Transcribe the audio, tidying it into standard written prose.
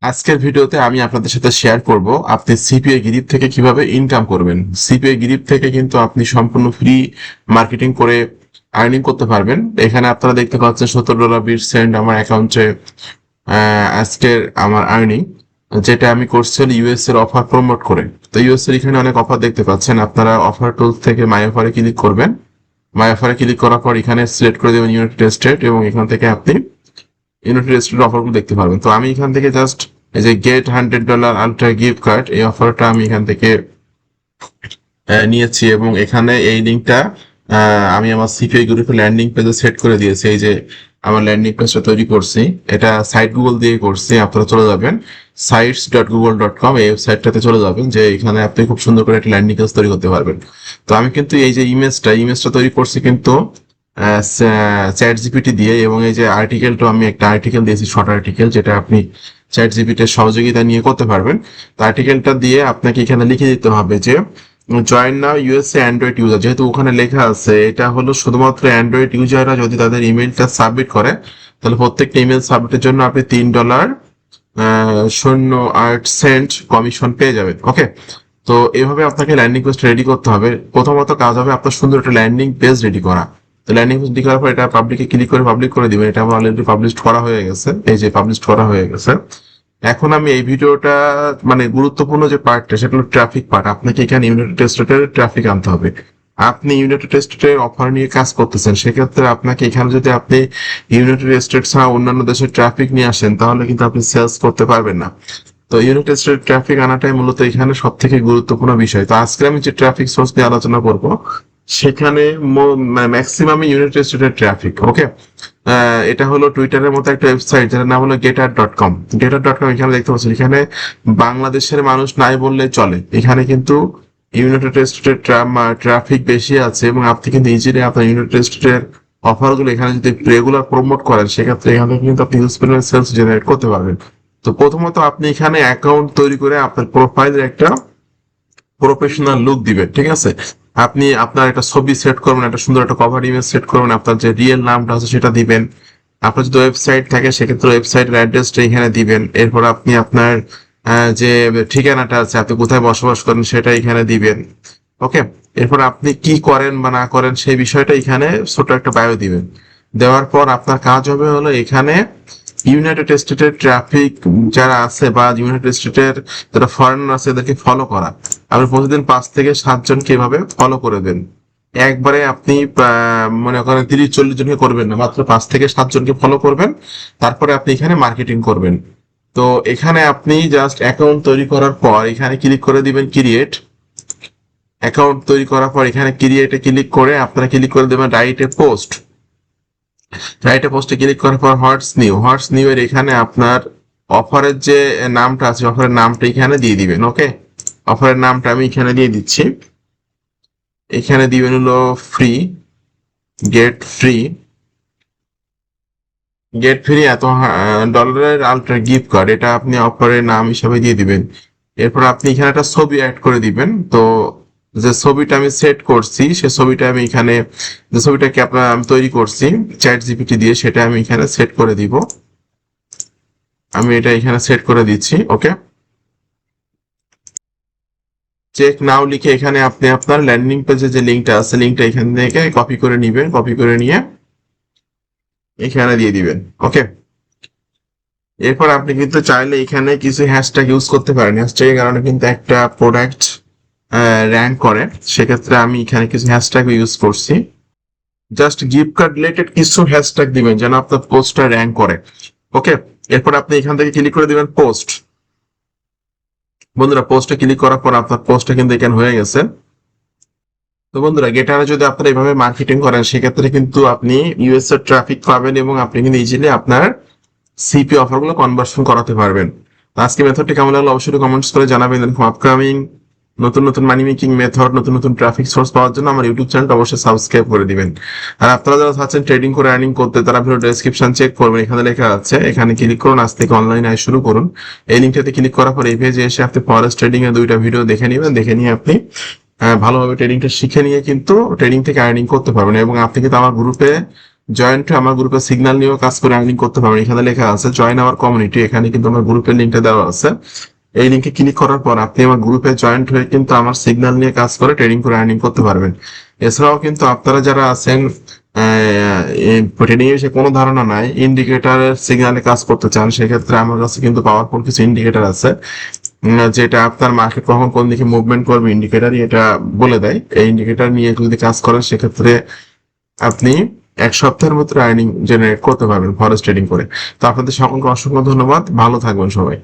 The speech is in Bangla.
আজকের ভিডিওতে আমি আপনাদের সাথে শেয়ার করব আপনি সিপিএ গিরিপ থেকে কিভাবে ইনকাম করবেন। সিপিএ গিরিপ থেকে কিন্তু আপনি সম্পূর্ণ ফ্রি মার্কেটিং করে আর্নিং করতে পারবেন। এখানে আপনারা দেখতে পাচ্ছেন $17.20 আমার অ্যাকাউন্টে আজকের আমার আর্নিং, যেটা আমি করছি ইউএস এর অফার প্রমোট করে। তো ইউএস এর এখানে অনেক অফার দেখতে পাচ্ছেন, আপনারা অফার টুলস থেকে মাই অফারে ক্লিক করবেন। মাই অফারে ক্লিক করার পর এখানে সিলেক্ট করে দেবেন ইউনাইটেড স্টেট, এবং এখান থেকে আপনি ইউনাইটেড স্টেটের অফারগুলো দেখতে পারবেন। তো আমি এখান থেকে জাস্ট এই যে গেট $100 আলট্রা গিফট কার্ড, এই অফারটা আমি এখান থেকে নিয়েছি, এবং এখানে এই লিঙ্কটা আমি আমার সিপিআই গ্রুপের ল্যান্ডিং পেজে সেট করে দিয়েছি। এই যে আমার ল্যান্ডিং পেজটা তৈরি করছি, এটা সাইট গুগল দিয়ে করছি। আপনারা চলে যাবেন sites.google.com, এই ওয়েবসাইটটাতে চলে যাবেন, যে এখানে আপনি খুব সুন্দর করে একটা ল্যান্ডিং পেজ তৈরি করতে পারবেন। তো আমি কিন্তু এই যে ইমেজটা তৈরি করছি কিন্তু চ্যাট জিপিটি দিয়ে, এবং এই যে আর্টিকেলটা আমি একটা আর্টিকেল দিয়েছি, শর্ট আর্টিকেল, যেটা আপনি চ্যাট জিপিটির সহযোগিতা নিয়ে করতে পারবেন। তো আর্টিকেলটা দিয়ে আপনাকে এখানে লিখে দিতে হবে যে জয়েন নাও ইউএসএ অ্যান্ড্রয়েড ইউজার। যেহেতু ওখানে লেখা আছে এটা হলো শুধুমাত্র অ্যান্ড্রয়েড ইউজাররা যদি তাদের ইমেলটা সাবমিট করে, তাহলে প্রত্যেকটা ইমেল সাবমিটের জন্য আপনি $3.08 কমিশন পেয়ে যাবেন। ওকে, তো এভাবে আপনাকে ল্যান্ডিং পেজ রেডি করতে হবে। প্রথমত কাজ হবে আপনার সুন্দর একটা ল্যান্ডিং পেজ রেডি করা। তো ল্যান্ডিং পেজ রেডি করার পর এটা পাবলিকে ক্লিক করে পাবলিক করে দিবেন। এটা আমার অলরেডি পাবলিশ করা হয়ে গেছে, এই যে পাবলিশ করা হয়ে গেছে। এখন আমি এই ভিডিওটা মানে গুরুত্বপূর্ণ যে পার্টটা, সেটা হলো ট্রাফিক পার্ট। আপনাকে এখানে ইউনাইটেড স্টেটের ট্রাফিক আনতে হবে। আপনি ইউনাইটেড স্টেটের অফার নিয়ে কাজ করতেছেন, সেক্ষেত্রে আপনাকে এখানে যদি আপনি ইউনাইটেড স্টেট ছাড়া অন্যান্য দেশের ট্রাফিক নিয়ে আসেন, তাহলে কিন্তু আপনি সেলস করতে পারবেন না। তো ইউনাইটেড স্টেট ট্রাফিক আনাটাই মূলত এখানে সব থেকে গুরুত্বপূর্ণ বিষয়। তো আজকে আমি যে ট্রাফিক সোর্স নিয়ে আলোচনা করব, সেখানে ম্যাক্সিমাম ইউনাইটেড স্টেটের ট্রাফিক। ওকে, এটা হলো টুইটারের মতো একটা ওয়েবসাইট, যার নাম হলো গেটার.কম। গেটার.কম এখানে দেখতে পাচ্ছেন, এখানে বাংলাদেশের মানুষ নাই বললে চলে। এখানে কিন্তু ইউনাইটেড স্টেটের ট্রাফিক বেশি আছে, এবং আপনি কিন্তু ইজিলি আপনার ইউনাইটেড স্টেটের অফারগুলো এখানে যদি রেগুলার প্রমোট করেন, সেক্ষেত্রে এখানে কিন্তু আপনি ইউজ সেলস জেনারেট করতে পারবেন। তো প্রথমত আপনি এখানে অ্যাকাউন্ট তৈরি করে আপনার প্রোফাইলের একটা প্রফেশনাল লুক দিবেন, ঠিক আছে। আপনি আপনার একটা ছবি সেট করবেন, একটা সুন্দর একটা কভার ইমেজ সেট করবেন, আপনার যে রিয়েল নামটা আছে সেটা দিবেন। আপনার যদি ওয়েবসাইট থাকে, সেক্ষেত্রে ওয়েবসাইটের অ্যাড্রেসটা এখানে দিবেন। এরপর আপনি আপনার যে ঠিকানাটা আছে, আপনি কোথায় বসবাস করেন, সেটা এখানে দিবেন। ওকে, এরপর আপনি কি করেন বা না করেন সেই বিষয়টা এখানে ছোট একটা বায়ো দিবেন। দেওয়ার পর আপনার কাজ হবে হলো এখানে ইউনাইটেড স্টেটের ট্রাফিক যারা আছে, বা ইউনাইটেড স্টেটের যারা ফরেনার আছে, এদেরকে ফলো করা। আপনি প্রতিদিন 5 থেকে 7 জনকে এভাবে ফলো করে দেন। একবারে আপনি মনে করেন 30-40 জনকে করবেন না, মাত্র 5 থেকে 7 জনকে ফলো করবেন। তারপরে আপনি এখানে মার্কেটিং করবেন। তো এখানে আপনি জাস্ট অ্যাকাউন্ট তৈরি করার পর এখানে ক্লিক করে দিবেন ক্রিয়েট। অ্যাকাউন্ট তৈরি করার পর এখানে ক্রিয়েটে ক্লিক করে আপনারা ক্লিক করে দেবেন রাইটে পোস্ট। রাইটে পোস্টে ক্লিক করার পর হোয়াটস নিউ এর এখানে আপনার অফারের যে নামটা আছে, অফারের নামটা এখানে দিয়ে দিবেন। ওকে, অফারের নামটা আমি এখানে দিয়ে দিচ্ছি। এখানে দিবেন হলো ফ্রি, গেট ফ্রি, এত ডলারের আলট্রা গিফট কার্ড, এটা আপনি অফারের নাম হিসাবে দিয়ে দিবেন। এরপর আপনি এখানে একটা ছবি অ্যাড করে দিবেন। তো যে ছবিটা আমি সেট করছি, সে ছবিটা আমি এখানে, যে ছবিটাকে আপনার আমি তৈরি করছি চ্যাট জিপিটি দিয়ে, সেটা আমি এখানে সেট করে দিব। আমি এটা এখানে সেট করে দিচ্ছি। ওকে, চেক নাও লিখে এখানে আপনি আপনার ল্যান্ডিং পেজে যে লিঙ্কটা আছে, লিঙ্কটা এখান থেকে কপি করে নিবেন। কপি করে নিয়ে এখানে দিয়ে দিবেন। ওকে, এরপর আপনি কিন্তু চাইলে এখানে কিছু হ্যাশট্যাগ ইউজ করতে পারেন। হ্যাশট্যাগের কারণে কিন্তু একটা প্রোডাক্ট র্যাঙ্ক করে, সেক্ষেত্রে আমি এখানে কিছু হ্যাশট্যাগ ইউজ করছি। জাস্ট গিফট কার্ড রিলেটেড কিছু হ্যাশট্যাগ দিবেন যেন আপনার পোস্টটা র্যাঙ্ক করে। ওকে, এরপর আপনি এখান থেকে ক্লিক করে দিবেন পোস্ট। বন্ধুরা, পোস্টে ক্লিক করার পর আপনার পোস্টটা কিন্তু এখানে হয়ে গেছে। তো বন্ধুরা, গেটারে যদি আপনারা এইভাবে মার্কেটিং করেন, সেক্ষেত্রে কিন্তু আপনি ইউএস এর ট্রাফিক পাবেন, এবং আপনি কিন্তু ইজিলি আপনার সিপি অফারগুলো কনভার্সন করাতে পারবেন। আজকে মেথডটি কেমন লাগলো অবশ্যই কমেন্টস করে জানাবেন। আপকামিং নতুন নতুন মানি মেকিং মেথড, নতুন নতুন ট্রাফিক সোর্স পাওয়ার জন্য আমার ইউটিউব চ্যানেলটা অবশ্যই সাবস্ক্রাইব করে দিবেন। আর আপনারা যারা চাচ্ছেন ট্রেডিং করে আর্নিং করতে, তারা ভিডিও ডেসক্রিপশন চেক করবেন, এখানে লেখা আছে, এখানে ক্লিক করুন, আজ থেকে অনলাইনে আয় শুরু করুন। এই লিঙ্কটাতে ক্লিক করার পর এই পেজে এসে আপনি ফরেস্ট ট্রেডিং এর 2টা ভিডিও দেখে নেবেন। দেখে নিয়ে আপনি ভালোভাবে ট্রেডিংটা শিখে নিয়ে কিন্তু ট্রেডিং থেকে আর্নিং করতে পারবেন। এবং আপনি কিন্তু আমার গ্রুপে জয়েন্ট আমার গ্রুপে সিগন্যাল নিয়েও কাজ করে আর্নিং করতে পারবেন। এখানে লেখা আছে জয়েন আওয়ার কমিউনিটি, এখানে কিন্তু আমার গ্রুপের লিঙ্কটা দেওয়া আছে। এই লিঙ্কে ক্লিক করার পর আপনি আমার গ্রুপে জয়েন্ট হয়ে কিন্তু আমার সিগন্যাল নিয়ে কাজ করে ট্রেডিং করে আর্নিং করতে পারবেন। এছাড়াও কিন্তু আপনারা যারা আছেন ট্রেডিং এ বিষয়ে কোনো ধারণা নাই, ইন্ডিকেটরের সিগন্যালে কাজ করতে চান, সেক্ষেত্রে আমার কাছে কিন্তু পাওয়ারফুল কিছু ইন্ডিকেটর আছে, যেটা আপনার মার্কেট কখন কোন দিকে মুভমেন্ট করবে ইন্ডিকেটরই এটা বলে দেয়। এই ইন্ডিকেটর নিয়ে যদি কাজ করেন সেক্ষেত্রে আপনি এক সপ্তাহের মধ্যে আর্নিং জেনারেট করতে পারবেন ফরেক্স ট্রেডিং করে। তো আপনাদের সকলকে অসংখ্য ধন্যবাদ, ভালো থাকবেন সবাই।